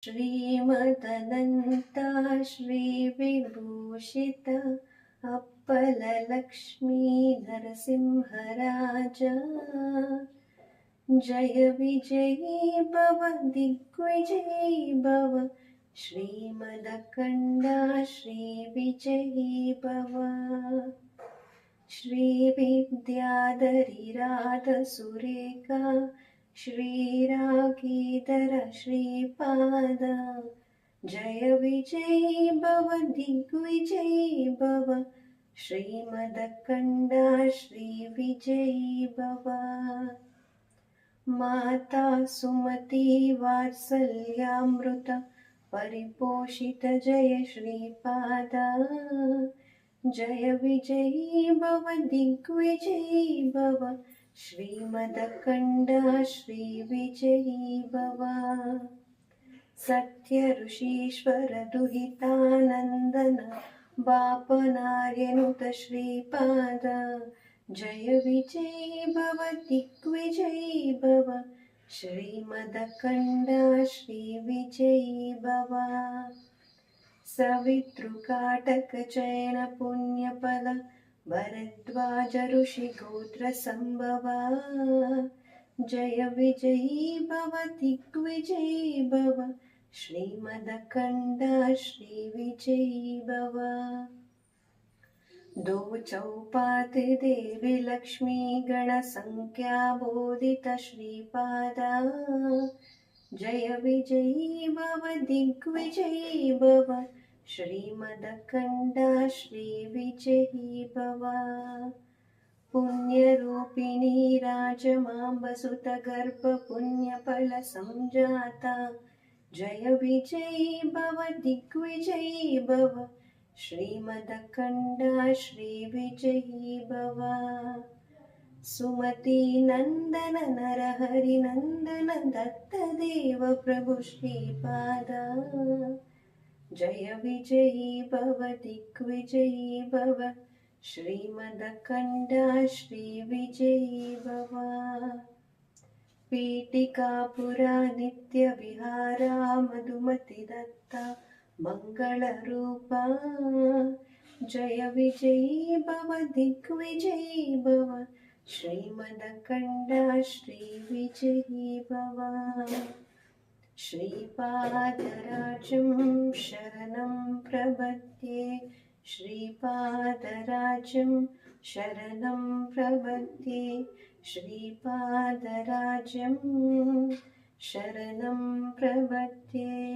श्रीमदनन्ता श्रीविभूषित अप्पलक्ष्मी नरसिंहराजा जय विजयी भव दिग्विजयी भव श्रीमदखण्डा श्रीविजयी भव श्रीविद्याधरीराधसुरेखा श्रीरागीधर श्रीपाद जय विजयी भव दिग्विजयी भव श्रीमदखण्डा श्रीविजयी भव माता सुमती वात्सल्यामृत परिपोषित जय श्रीपाद जय विजयी भव दिग्विजयी भव श्रीमदखण्डा श्रीविजयी भव सत्य ऋषीश्वर दुहितानन्दन बापनार्यनुत श्रीपाद जय विजयी भव दिग्विजयी भव श्रीमदखण्डा श्रीविजयी भव सवितृकाटक चयन पुण्यफल भरद्वाज ऋषि गोत्र संभवा जय विजयी भव दिग्विजयी भव श्रीमदखण्डा श्रीविजयी भव दो चौपात देवी लक्ष्मी गण संख्या बोधित श्रीपादा जय विजयी भव दिग्विजयी भव श्रीमदखण्डा श्रीविजयी भव पुण्यरूपिणी राजमाम्बसुत गर्भ पुण्यफल संजाता जय विजयी भव दिग्विजयी भव श्रीमदखण्डा श्रीविजयी भव सुमती नंदन नरहरि नंदन दत्तदेव प्रभु श्रीपाद जय विजयी भव दिग्विजयी भव श्रीमदखण्डा श्रीविजयी भव पीठिकापुरा नित्य विहारा मधुमति दत्ता मंगलरूपा जय विजयी भव दिग्विजयी भव श्रीमदखण्डा श्रीविजयी भव श्रीपादराजं शरणं प्रपद्ये श्रीपादराजं शरणं प्रपद्ये श्रीपादराजं शरणं प्रपद्ये।